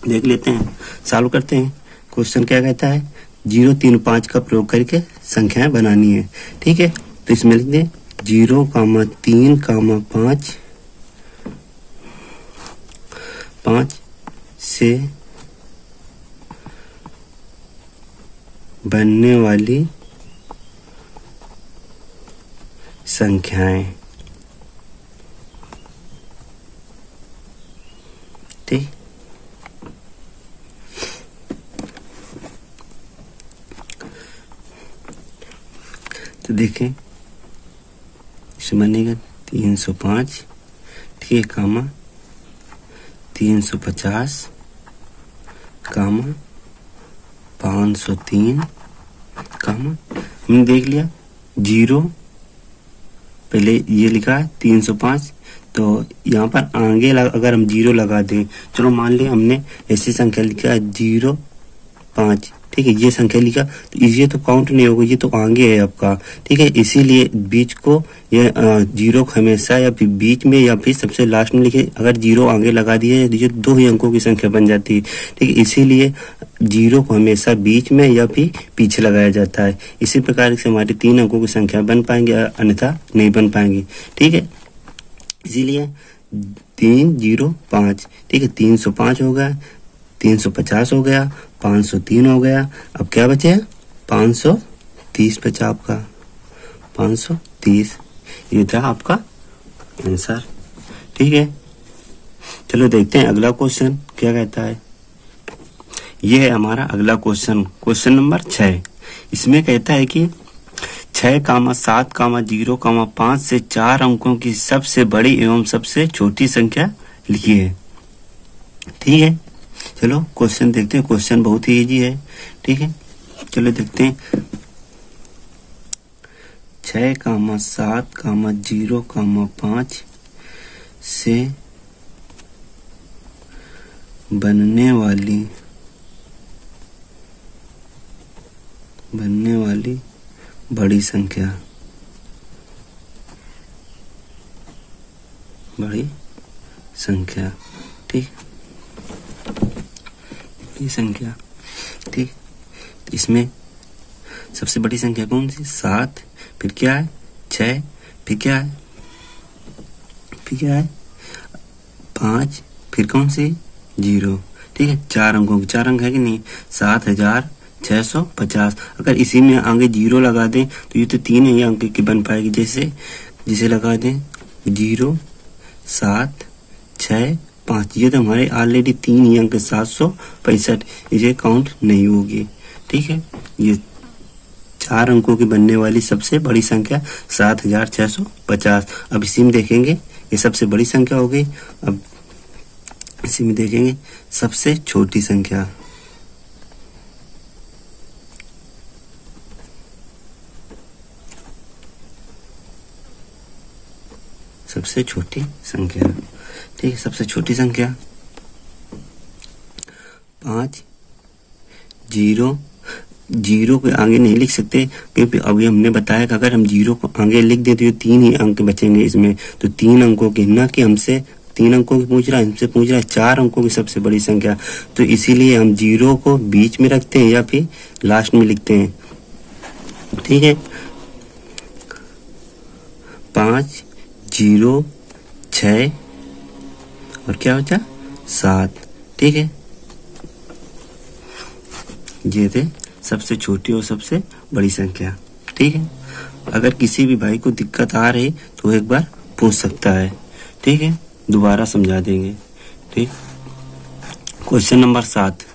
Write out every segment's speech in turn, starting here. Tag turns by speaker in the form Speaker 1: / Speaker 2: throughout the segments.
Speaker 1: देख लेते हैं, सॉल्व करते हैं। क्वेश्चन क्या कहता है, 0, 3, 5 का प्रयोग करके संख्याएं बनानी है। ठीक है, तो इसमें लिख दें 0, 3, 5 से बनने वाली संख्याएं। ठीक, तो देखें इसमें बनेगा 305, ठीक है, कामा 350, कामा 503, कामा हमने देख लिया 0, पहले ये लिखा है 305, तो यहाँ पर आगे अगर हम 0 लगा दें, चलो मान लिया हमने ऐसी संख्या लिखा है 0, 5, ठीक है, ये संख्या लिखा, तो ये तो काउंट नहीं होगा, ये तो आगे है आपका। ठीक है, इसीलिए बीच को ये 0 हमेशा या फिर बीच में या फिर सबसे लास्ट में लिखे। अगर 0 आगे लगा दिए तो ये 2 ही अंकों की संख्या बन जाती है। ठीक है, इसीलिए 0 को हमेशा बीच में या फिर पीछे लगाया जाता है। इसी प्रकार से हमारी 3 अंकों की संख्या बन पाएंगे, अन्यथा नहीं बन पाएंगी। ठीक है, इसीलिए 3, 0, 5, ठीक है, 305 हो गया, 350 हो गया, 503 हो गया। अब क्या बचे, 530 बचा आपका, 530, ये था आपका आंसर। ठीक है, चलो देखते हैं अगला क्वेश्चन क्या कहता है। ये है हमारा अगला क्वेश्चन, क्वेश्चन नंबर 6। इसमें कहता है कि 6, 7, 0, 5 से 4 अंकों की सबसे बड़ी एवं सबसे छोटी संख्या लिखिए। ठीक है, चलो क्वेश्चन देखते हैं। क्वेश्चन बहुत ही इजी है। ठीक है, चलो देखते हैं। 6, 7, 0, 5 से बनने वाली बड़ी संख्या, ठीक, बड़ी संख्या। ठीक, इसमें सबसे बड़ी संख्या कौन सी, 7, फिर क्या है 6, फिर क्या है 5, फिर कौन सी 0। ठीक है, 4 अंकों की, 4 अंक है कि नहीं, 7650। अगर इसी में आगे 0 लगा दें तो ये तो 3 ही अंक की बन पाएगी। जैसे लगा दें 0, 7, 6, 5, ये तो हमारे ऑलरेडी 3 ही अंक 765, ये काउंट नहीं होगी। ठीक है, ये 4 अंकों की बनने वाली सबसे बड़ी संख्या 7650। अब इसी में देखेंगे, ये सबसे बड़ी संख्या हो गई। अब इसी में देखेंगे सबसे छोटी संख्या, सबसे छोटी संख्या। ठीक है, सबसे छोटी संख्या 5, 0 के आगे नहीं लिख सकते, क्योंकि अभी हमने बताया कि अगर हम 0 को आगे लिख देते तो 3 ही अंक बचेंगे इसमें। तो 3 अंकों की, ना कि हमसे 3 अंकों की पूछ रहा है, हमसे पूछ रहा है 4 अंकों की सबसे बड़ी संख्या। तो इसीलिए हम 0 को बीच में रखते हैं या फिर लास्ट में लिखते हैं। ठीक है, 5, 0, 6 और क्या बचा 7। ठीक है, ये थे सबसे छोटी और सबसे बड़ी संख्या। ठीक है, अगर किसी भी भाई को दिक्कत आ रही तो एक बार पूछ सकता है। ठीक है, दोबारा समझा देंगे। ठीक, क्वेश्चन नंबर 7।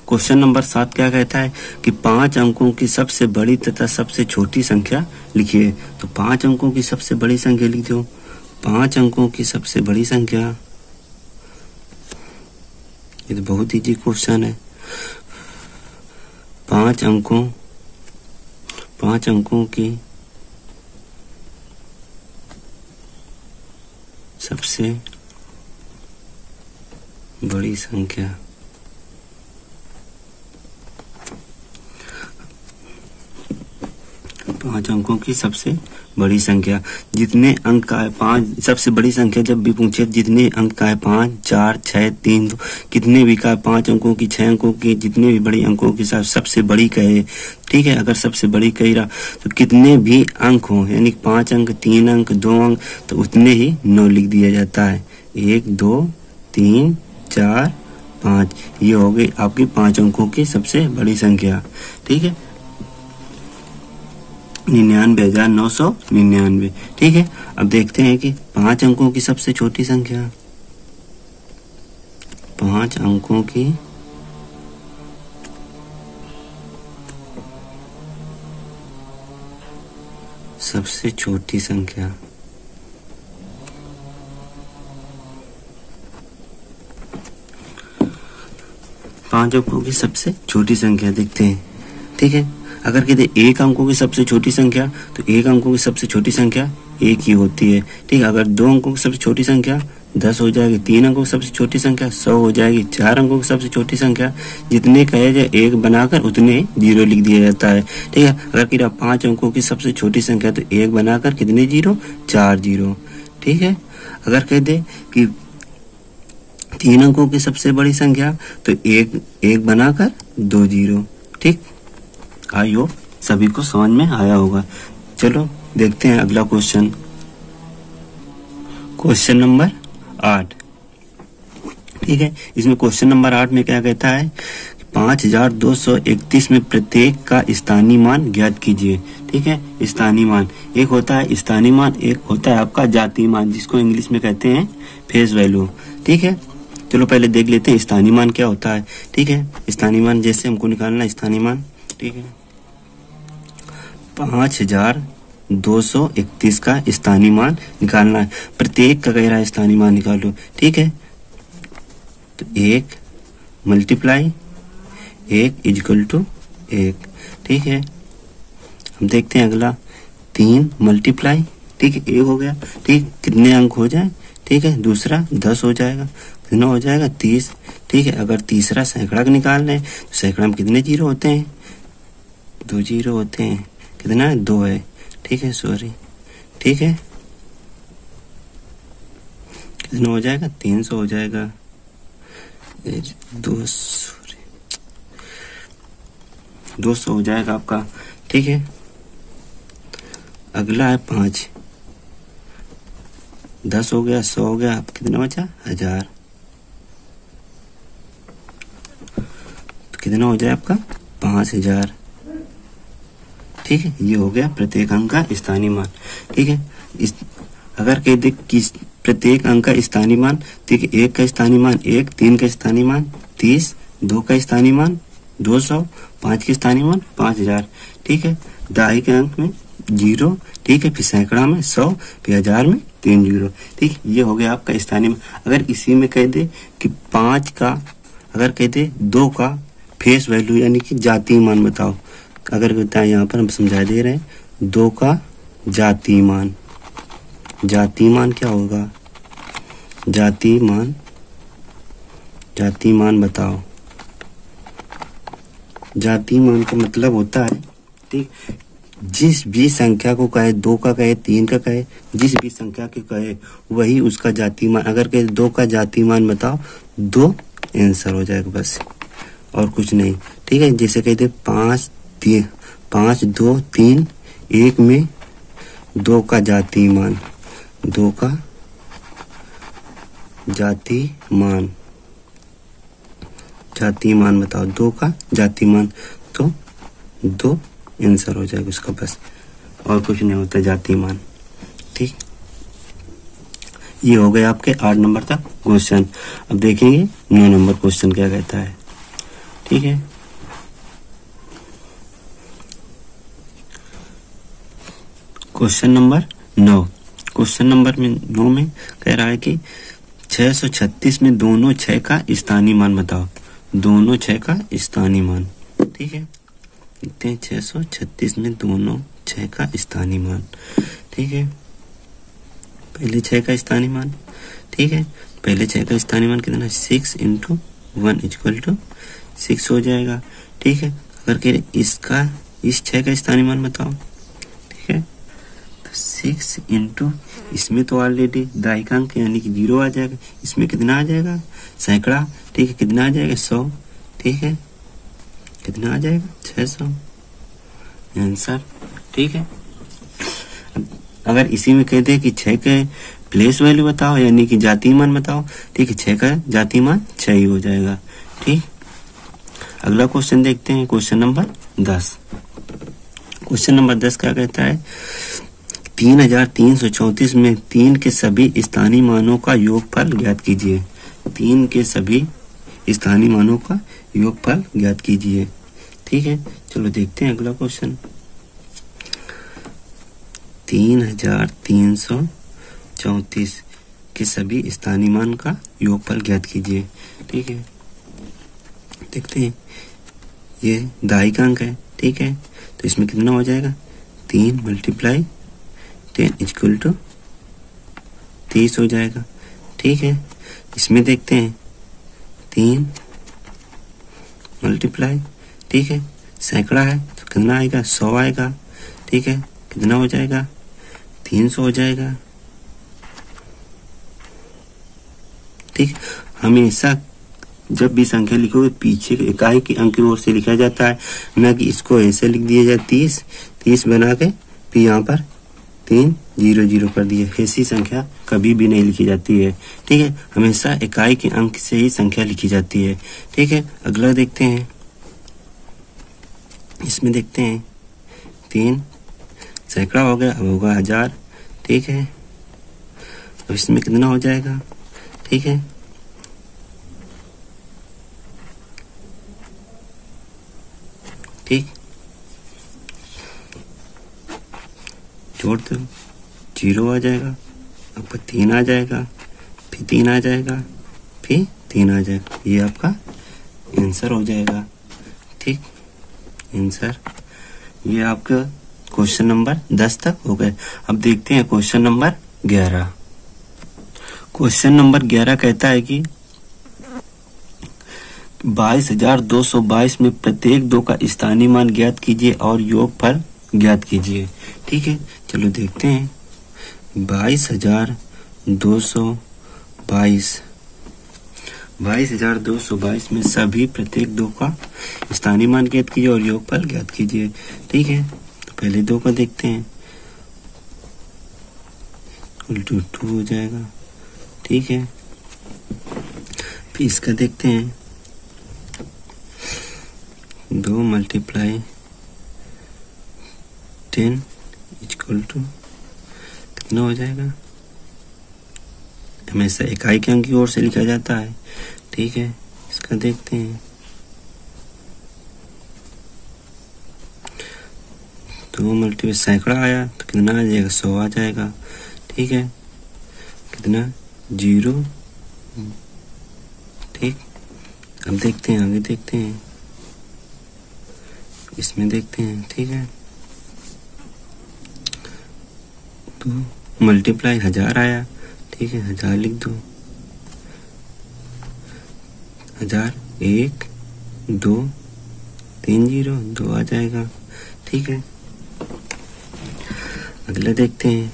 Speaker 1: क्वेश्चन नंबर 7 क्या कहता है कि 5 अंकों की सबसे बड़ी तथा सबसे छोटी संख्या लिखिए। तो 5 अंकों की सबसे बड़ी संख्या लिख दो। 5 अंकों की सबसे बड़ी संख्या, ये तो बहुत इजी क्वेश्चन है। 5 अंकों की सबसे बड़ी संख्या। पांच अंकों की सबसे बड़ी संख्या। जितने अंक का है पांच, सबसे बड़ी संख्या जब भी पूछे जितने अंक का है 5, 4, 6, 3, 2, कितने भी का 5 अंकों की, 6 अंकों की, जितने भी बड़ी अंकों के साथ सबसे बड़ी कहे, ठीक है। अगर सबसे बड़ी कह रहा तो कितने भी अंक हो, यानी 5 अंक, 3 अंक, 2 अंक, तो उतने ही 9 लिख दिया जाता है। 1, 2, 3, 4, 5, ये हो गई आपकी 5 अंकों की सबसे बड़ी संख्या, ठीक है। 99,999, ठीक है। अब देखते हैं कि 5 अंकों की सबसे छोटी संख्या। 5 अंकों की सबसे छोटी संख्या। पांच अंकों की सबसे छोटी संख्या देखते हैं, ठीक है। अगर कहते 1 अंकों की सबसे छोटी संख्या, तो 1 अंकों की सबसे छोटी संख्या 1 ही होती है, ठीक है। अगर 2 अंकों की सबसे छोटी संख्या 10 हो जाएगी, 3 अंकों की सबसे छोटी संख्या 100 हो जाएगी, 4 अंकों की सबसे छोटी संख्या जितने कहे जाए 1 बनाकर उतने 0 लिख दिया जाता है, ठीक है। अगर कह 5 अंकों की सबसे छोटी संख्या तो 1 बनाकर कितने 0, 4 0, ठीक है। अगर कह दे कि 3 अंकों की सबसे बड़ी संख्या तो 1 बनाकर 2 0, ठीक। आई होप सभी को समझ में आया होगा। चलो देखते हैं अगला क्वेश्चन। क्वेश्चन नंबर 8, ठीक है। इसमें क्वेश्चन नंबर 8 में क्या कहता है, 5231 में प्रत्येक का स्थानीय मान ज्ञात कीजिए, ठीक है। स्थानीय मान, एक होता है स्थानीय मान, एक होता है आपका जातीय मान, जिसको इंग्लिश में कहते हैं फेस वैल्यू, ठीक है। चलो पहले देख लेते हैं स्थानीय मान क्या होता है, ठीक है। स्थानीय मान जैसे हमको निकालना है स्थानीय मान, ठीक है। 5231 का स्थानीय मान निकालना है। प्रत्येक का कह रहा है स्थानीय मान निकालो, ठीक है। तो 1 मल्टीप्लाई 1 इक्वल टू 1, ठीक है। हम देखते हैं अगला 3 मल्टीप्लाई, ठीक है, 1 हो गया, ठीक। कितने अंक हो जाए, ठीक है। दूसरा 10 हो जाएगा, कितना हो जाएगा 30, ठीक है। अगर तीसरा सैकड़ा का निकालना है तो सैकड़ा में कितने 0 होते हैं, 2 0 होते हैं, कितना है 2 है, ठीक है, सॉरी, ठीक है। कितना हो जाएगा 300 हो जाएगा, 200 हो जाएगा आपका, ठीक है। अगला है 5, 10 हो गया, 100 हो गया, कितना बचा 1000, तो कितना हो जाए आपका 5000, ठीक है। ये हो गया प्रत्येक अंक का स्थानीय मान, ठीक है। अगर कह दे किस प्रत्येक अंक का स्थानीय मान, ठीक है। 1 का स्थानीय मान 1, 3 का स्थानीय मान 30, 2 का स्थानीय मान 200, 5 के स्थानीय मान 5000, ठीक है। दहाई के अंक में 0, ठीक है। फिर सैकड़ा में 100, फिर 1000 में 3 0, ठीक। ये हो गया आपका स्थानीय मान। अगर इसी में कह दे कि 5 का, अगर कह दे 2 का फेस वैल्यू यानी कि जातीय मान बताओ, अगर कहता है यहाँ पर हम समझा दे रहे हैं 2 का जातीय मान। जातीय मान क्या होगा, जातीय मान बताओ। जातीय मान का मतलब होता है, ठीक, जिस भी संख्या को कहे, 2 का कहे, 3 का कहे, जिस भी संख्या के कहे वही उसका जातीय मान। अगर कहे 2 का जातीय मान बताओ, 2 आंसर हो जाएगा बस, और कुछ नहीं, ठीक है। जैसे कहते 5 2 3 1 में 2 का जातीय मान, 2 का जातीय मान बताओ, 2 का जातीय मान, तो 2 आंसर हो जाएगा उसका बस, और कुछ नहीं होता जातीय मान, ठीक। ये हो गए आपके 8 नंबर तक क्वेश्चन। अब देखेंगे 9 नंबर क्वेश्चन क्या कहता है, ठीक है। क्वेश्चन नंबर 9, क्वेश्चन नंबर 9 में कह रहा है कि 636 में दोनों 6 का स्थानीय मान बताओ। दोनों 6 का स्थानीय मान, ठीक है। देखते हैं 636 में दोनों 6 का स्थानीय मान, ठीक है। पहले 6 का स्थानीय मान, ठीक है। पहले 6 का स्थानीय मान कितना, 6 × 1 = 6 हो जाएगा। ठीक है, अगर कह रहे इसका इस 6 का स्थानीय मान बताओ। ठीक है, तो 6 × इसमें तो ऑलरेडी दायिकांक यानी कि 0 आ जाएगा, इसमें कितना आ जाएगा, सैकड़ा। ठीक है, कितना आ जाएगा, 100। ठीक है, कितना आ जाएगा, 600 आंसर। ठीक है, अगर इसी में कहते हैं कि 6 के प्लेस वैल्यू बताओ यानी कि जातीय मान बताओ। ठीक है, 6 का जातीय मान 6 ही हो जाएगा। ठीक, अगला क्वेश्चन देखते हैं, क्वेश्चन नंबर 10। क्वेश्चन नंबर 10 क्या कहता है, 3334 में 3 के सभी स्थानीय मानों का योगफल ज्ञात कीजिए। 3 के सभी स्थानीय मानों का योगफल ज्ञात कीजिए। ठीक है, चलो देखते हैं अगला क्वेश्चन। 3334 के सभी स्थानीय मान का योगफल ज्ञात कीजिए। ठीक है, देखते हैं, ये दायिकांक है। ठीक है, तो इसमें कितना हो जाएगा, 3 × 10 = 30 हो जाएगा। ठीक है, इसमें देखते हैं 3 × ठीक है, सैकड़ा है तो कितना आएगा, 100 आएगा। ठीक है, कितना हो जाएगा, 300 हो जाएगा। ठीक, हमेशा जब भी संख्या लिखोगे पीछे इकाई की अंक की ओर से लिखा जाता है, न कि इसको ऐसे लिख दिया जाए 30 बना के फिर यहाँ पर 300 कर दिए। ऐसी संख्या कभी भी नहीं लिखी जाती है। ठीक है, हमेशा इकाई के अंक से ही संख्या लिखी जाती है। ठीक है, अगला देखते हैं, इसमें देखते हैं 3 सैकड़ा हो गया, अब होगा 1000। ठीक है, अब इसमें कितना हो जाएगा। ठीक है, ठीक, जोड़ दो, 0 आ जाएगा, आपका 3 आ जाएगा, फिर 3 आ जाएगा, फिर 3 आ जाएगा। ये आपका आंसर हो जाएगा। ठीक, आंसर ये आपका क्वेश्चन नंबर 10 तक हो गए। अब देखते हैं क्वेश्चन नंबर 11। क्वेश्चन नंबर 11 कहता है कि 22,222 में प्रत्येक 2 का स्थानीय मान ज्ञात कीजिए और योगफल ज्ञात कीजिए। ठीक है, चलो देखते हैं, 22,222 में सभी प्रत्येक 2 का स्थानीय मान ज्ञात कीजिए और योगफल ज्ञात कीजिए। ठीक है, तो पहले 2 का देखते हैं, = 2 हो जाएगा। ठीक है, फिर इसका देखते हैं, 2 × 10 = कितना हो जाएगा, हमेशा इकाई के अंक की ओर से लिखा जाता है। ठीक है, इसका देखते हैं, 2 × सैकड़ा आया तो कितना आ जाएगा, 100 आ जाएगा। ठीक है, कितना, 0। ठीक, अब देखते हैं, आगे देखते हैं, इसमें देखते हैं। ठीक है, 2 × 1000 आया। ठीक है, 1000 लिख दो, 1000, 1 2 3 0 2 आ जाएगा। ठीक है, अगला देखते हैं,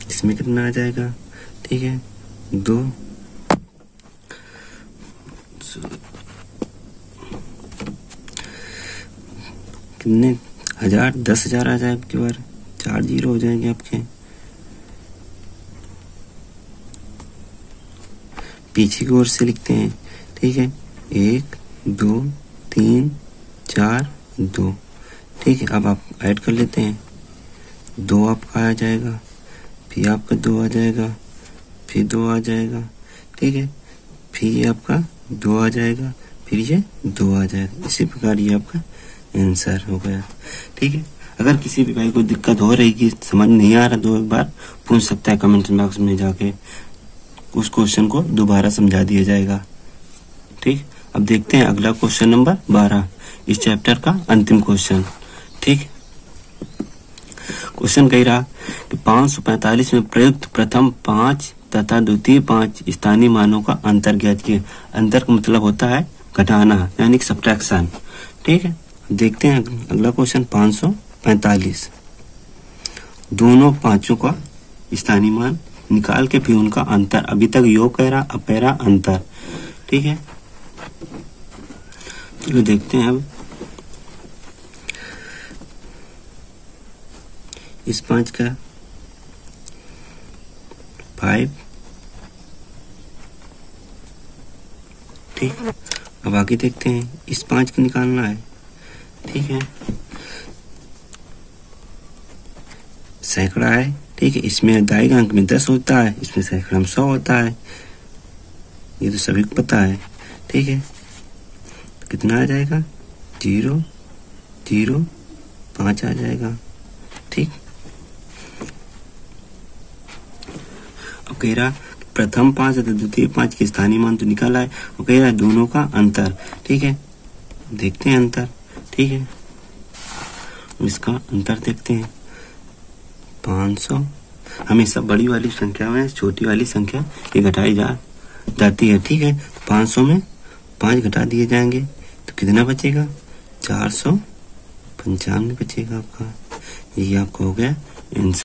Speaker 1: इसमें कितना आ जाएगा। ठीक है, 2 कितने, 1000, 10,000 आ जाए आपकी बार, 4 0 हो जाएंगे आपके। पीछे की ओर से लिखते हैं। ठीक है, 1 2 3 4 2। ठीक है, अब आप ऐड कर लेते हैं, 2 आपका आ जाएगा, फिर आपका 2 आ जाएगा, फिर 2 आ जाएगा। ठीक है, फिर ये आपका 2 आ जाएगा, फिर ये 2 आ जाएगा। इसी प्रकार ये आपका आंसर हो गया। ठीक है, अगर किसी भी भाई को दिक्कत हो रही कि समझ नहीं आ रहा तो एक बार पूछ सकता है कमेंट बॉक्स में जाके, उस क्वेश्चन को दोबारा समझा दिया जाएगा। ठीक, अब देखते हैं अगला क्वेश्चन नंबर 12, इस चैप्टर का अंतिम क्वेश्चन। ठीक, क्वेश्चन कह रहा कि 545 में प्रयुक्त प्रथम 5 तथा द्वितीय 5 स्थानीय मानों का अंतर ज्ञात किए। अंतर का मतलब होता है घटाना, यानी कि सब्ट्रैक्शन। ठीक है, देखते हैं अगला क्वेश्चन 545। दोनों पांचों का स्थानीय मान निकाल के फिर उनका अंतर, अभी तक योग कह रहा, अब कह रहा अंतर। ठीक है, चलो देखते हैं अब इस 5 का 5। ठीक, अब आगे देखते हैं इस 5 को निकालना है। ठीक है, सैकड़ा है। ठीक है, इसमें दाएगा अंक में 10 होता है, इसमें सैकड़ा में 100 होता है, ये तो सभी को पता है। ठीक है, तो कितना आ जाएगा 0 0 5 आ जाएगा। ठीक, अब कह रहा प्रथम 5 तथा द्वितीय 5 के स्थानीय मान तो निकाला है, और कह रहा है दोनों का अंतर। ठीक है, देखते हैं अंतर। ठीक है, इसका अंतर देखते हैं 500। हमेशा बड़ी वाली संख्या में छोटी वाली संख्या ये घटाई जाती है। ठीक है, 500 में 5 घटा दिए जाएंगे तो कितना बचेगा 495 बचेगा आपका। ये आपका हो गया आंसर।